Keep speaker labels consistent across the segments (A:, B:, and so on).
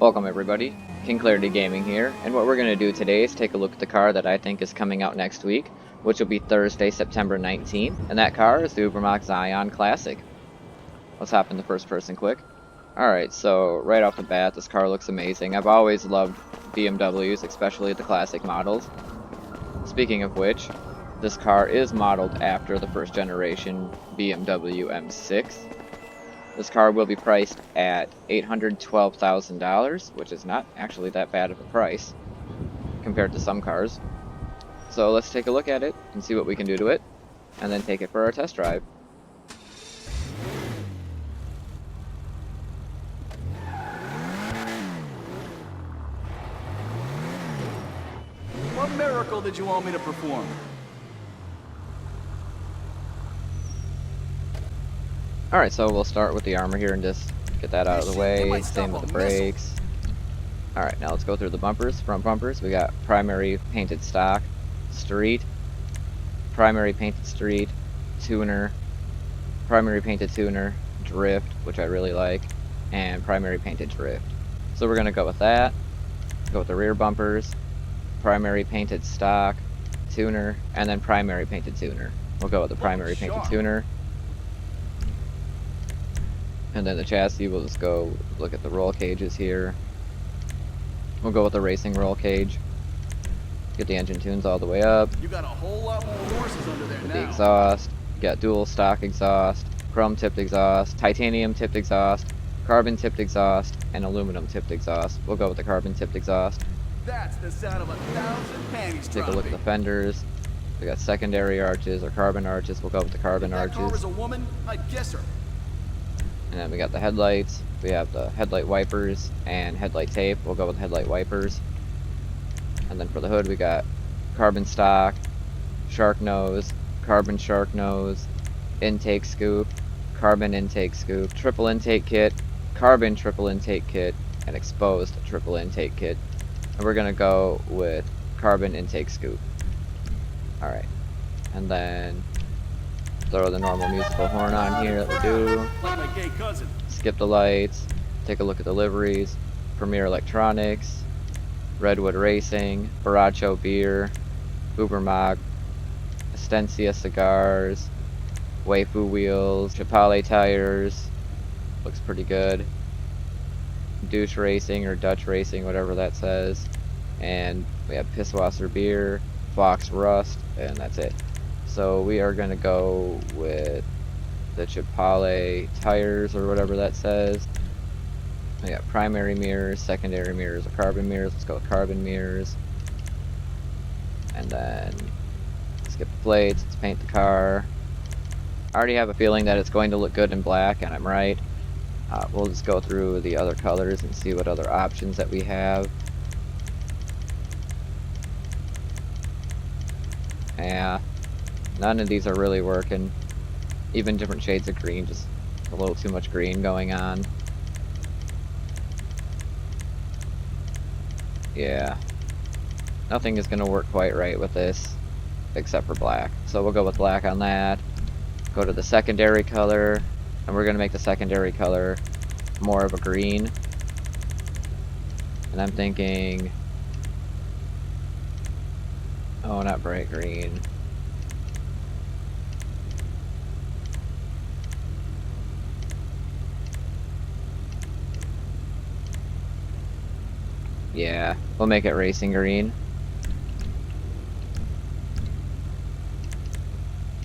A: Welcome everybody, King Clarity Gaming here, and what we're going to do today is take a look at the car that I think is coming out next week, which will be Thursday, September 19th, and that car is the Ubermacht Zion Classic. Let's hop in the first person quick. Alright, so right off the bat, this car looks amazing. I've always loved BMWs, especially the classic models. Speaking of which, this car is modeled after the first generation BMW M6. This car will be priced at $812,000, which is not actually that bad of a price compared to some cars. So let's take a look at it and see what we can do to it, and then take it for our test drive.
B: What miracle did you want me to perform?
A: Alright, so we'll start with the armor here and just get that out of the way. Same with the brakes. Alright, now let's go through the bumpers. Front bumpers, we got primary painted stock, street, primary painted street, tuner, primary painted tuner, drift, which I really like, and primary painted drift. So we're going to go with that. Go with the rear bumpers, primary painted stock, tuner, and then primary painted tuner. We'll go with the primary painted tuner. And then the chassis, we'll just go look at the roll cages here. We'll go with the racing roll cage. Get the engine tunes all the way up.
B: You got a whole lot more horses under there
A: with
B: now.
A: The exhaust. You got dual stock exhaust, chrome tipped exhaust, titanium tipped exhaust, carbon tipped exhaust, and aluminum tipped exhaust. We'll go with the carbon tipped exhaust.
B: That's the sound of 1,000 panties
A: Take a look at the fenders. We got secondary arches or carbon arches. We'll go with the carbon arches.
B: If that car was a woman, I'd guess her.
A: And then we got the headlights. We have the headlight wipers and headlight tape. We'll go with headlight wipers. And then for the hood, we got carbon stock, shark nose, carbon shark nose, intake scoop, carbon intake scoop, triple intake kit, carbon triple intake kit, and exposed triple intake kit. And we're gonna go with carbon intake scoop. Alright. And then throw the normal musical horn on here that we do.
B: Like my gay cousin.
A: Skip the lights. Take a look at the liveries. Premier Electronics, Redwood Racing, Borracho Beer, Ubermacht, Estencia Cigars, Waifu Wheels, Chapale Tires. Looks pretty good. Douche Racing or Dutch Racing, whatever that says. And we have Pisswasser Beer, Fox Rust, and that's it. So we are going to go with the Chapale tires or whatever that says. We got primary mirrors, secondary mirrors, or carbon mirrors. Let's go with carbon mirrors. And then skip the plates, let's paint the car. I already have a feeling that it's going to look good in black, and I'm right. We'll just go through the other colors and see what other options that we have. Yeah. None of these are really working. Even different shades of green, just a little too much green going on. Yeah. Nothing is going to work quite right with this, except for black. So we'll go with black on that. Go to the secondary color, and we're going to make the secondary color more of a green. And I'm thinking... oh, not bright green. Yeah, we'll make it racing green.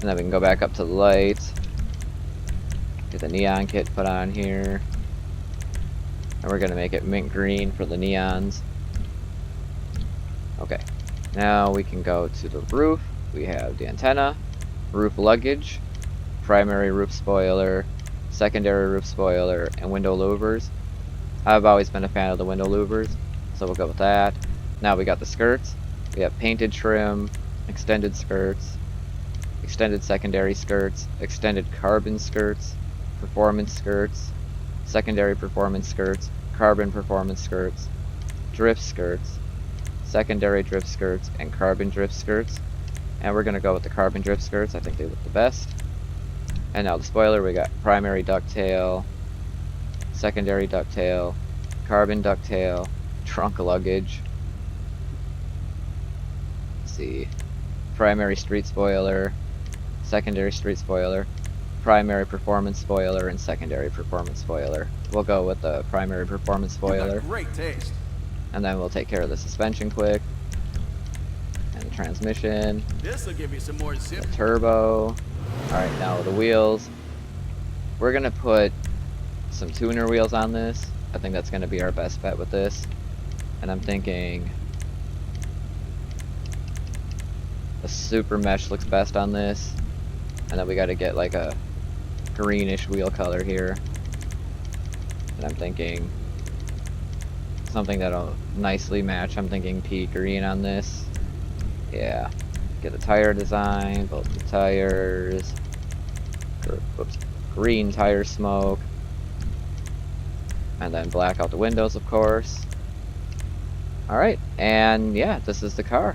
A: And then we can go back up to the lights. Get the neon kit put on here. And we're going to make it mint green for the neons. Okay, now we can go to the roof. We have the antenna, roof luggage, primary roof spoiler, secondary roof spoiler, and window louvers. I've always been a fan of the window louvers, so we'll go with that. Now we got the skirts. We have painted trim, extended skirts, extended secondary skirts, extended carbon skirts, performance skirts, secondary performance skirts, carbon performance skirts, drift skirts, secondary drift skirts, and carbon drift skirts. And we're going to go with the carbon drift skirts. I think they look the best. And now the spoiler, we got primary ducktail, secondary ducktail, carbon ducktail, trunk luggage. Let's see. Primary street spoiler, secondary street spoiler, primary performance spoiler, and secondary performance spoiler. We'll go with the primary performance
B: You
A: spoiler,
B: got great taste.
A: and then we'll take care of the suspension quick, and the transmission,
B: This'll give you some more zip.
A: the turbo. Alright, now the wheels. We're gonna put some tuner wheels on this. I think that's gonna be our best bet with this. And I'm thinking a super mesh looks best on this. And then we gotta get like a greenish wheel color here. And I'm thinking something that'll nicely match. I'm thinking pea green on this. Yeah. Get the tire design, both the tires. Whoops. Green tire smoke. And then black out the windows, of course. Alright, and yeah, this is the car.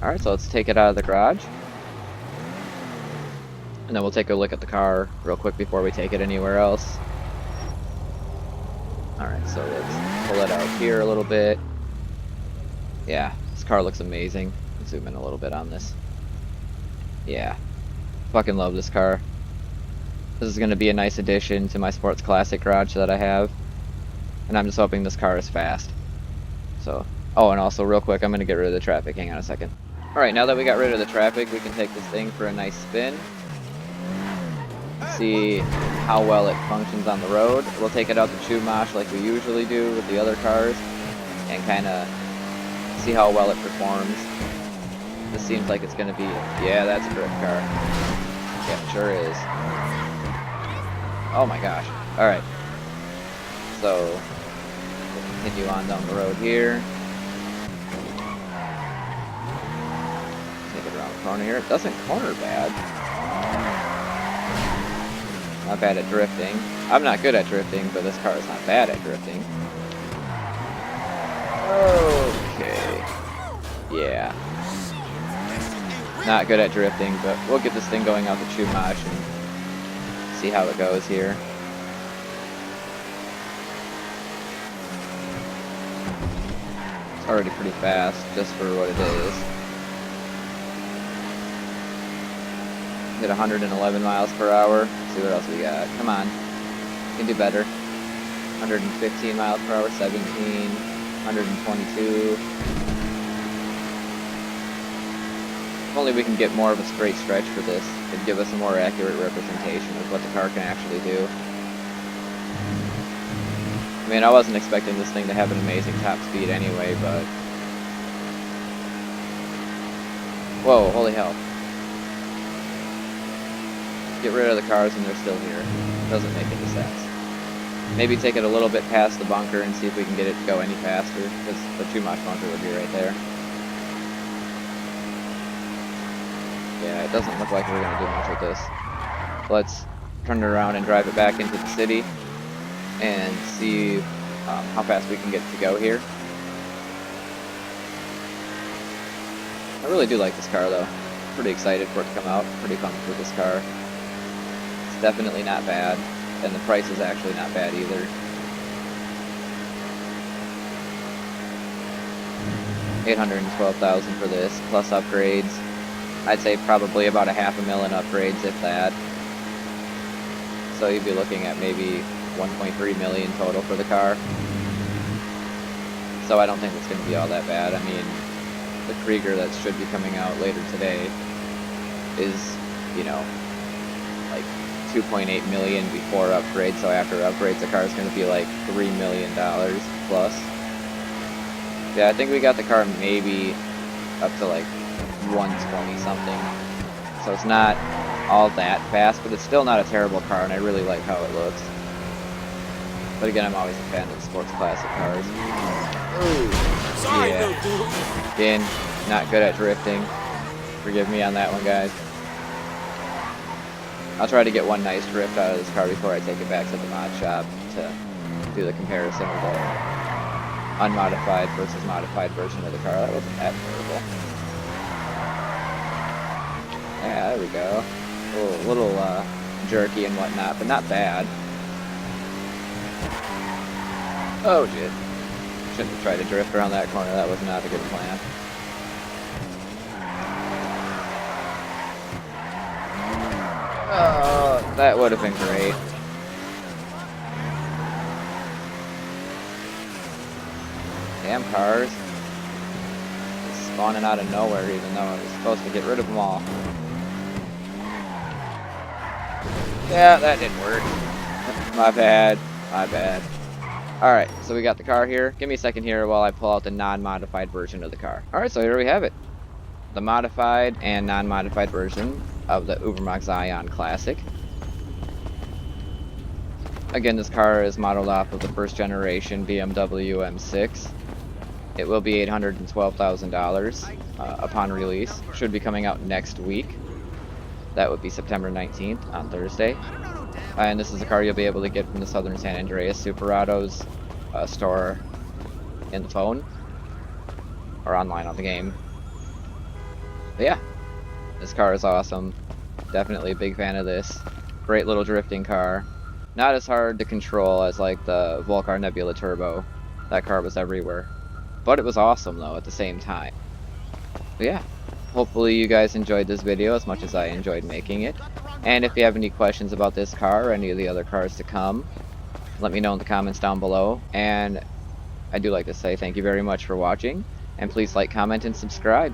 A: Alright, so let's take it out of the garage. And then we'll take a look at the car real quick before we take it anywhere else. Alright, so let's pull it out here a little bit. Yeah, this car looks amazing. Zoom in a little bit on this. Yeah, fucking love this car. This is going to be a nice addition to my sports classic garage that I have. And I'm just hoping this car is fast. So, oh, and also real quick, I'm going to get rid of the traffic. Hang on a second. Alright, now that we got rid of the traffic, we can take this thing for a nice spin. See how well it functions on the road. We'll take it out to Chumash like we usually do with the other cars. And kind of see how well it performs. This seems like it's going to be, yeah, that's a drift car. Yeah, it sure is. Oh my gosh. Alright. So, we'll continue on down the road here. Take it around the corner here. It doesn't corner bad. Not bad at drifting. I'm not good at drifting, but this car is not bad at drifting. Okay. Yeah. Not good at drifting, but we'll get this thing going out to Chumash and see how it goes here. It's already pretty fast, just for what it is. Hit 111 miles per hour. Let's see what else we got. Come on. We can do better. 115 miles per hour, 17, 122. If only we can get more of a straight stretch for this, it'd give us a more accurate representation of what the car can actually do. I mean, I wasn't expecting this thing to have an amazing top speed anyway, but... Whoa, holy hell. Get rid of the cars and they're still here. Doesn't make any sense. Maybe take it a little bit past the bunker and see if we can get it to go any faster, because the Chumash bunker would be right there. Yeah, it doesn't look like we're going to do much with this. Let's turn it around and drive it back into the city and see how fast we can get it to go here. I really do like this car though. Pretty excited for it to come out. Pretty pumped with this car. It's definitely not bad, and the price is actually not bad either. $812,000 for this, plus upgrades. I'd say probably about $500,000 in upgrades, if that. So you'd be looking at maybe $1.3 million total for the car. So I don't think it's going to be all that bad. I mean, the Krieger that should be coming out later today is, you know, like $2.8 million before upgrades. So after upgrades, the car is going to be like $3 million plus. Yeah, I think we got the car maybe up to like 120 something. So it's not all that fast, but it's still not a terrible car, and I really like how it looks. But again, I'm always a fan of the sports classic cars. Ooh,
B: Sorry,
A: yeah.
B: little dude.
A: Again, not good at drifting. Forgive me on that one, guys. I'll try to get one nice drift out of this car before I take it back to the mod shop to do the comparison of the unmodified versus modified version of the car. That wasn't that terrible. Yeah, there we go. A little jerky and whatnot, but not bad. Oh shit. Shouldn't have tried to drift around that corner. That was not a good plan. Oh, that would have been great. Damn cars. It's spawning out of nowhere even though I was supposed to get rid of them all. Yeah, that didn't work. My bad. My bad. Alright, so we got the car here. Give me a second here while I pull out the non-modified version of the car. Alright, so here we have it. The modified and non-modified version of the Ubermacht Zion Classic. Again, this car is modeled off of the first generation BMW M6. It will be $812,000 upon release. Should be coming out next week. That would be September 19th on Thursday. And this is a car you'll be able to get from the Southern San Andreas Superados store in the phone or online on the game. But yeah, this car is awesome. Definitely a big fan of this. Great little drifting car. Not as hard to control as like the Volcar Nebula Turbo. That car was everywhere. But it was awesome though at the same time. But yeah, hopefully you guys enjoyed this video as much as I enjoyed making it. And if you have any questions about this car or any of the other cars to come, let me know in the comments down below. And I do like to say thank you very much for watching. And please like, comment, and subscribe.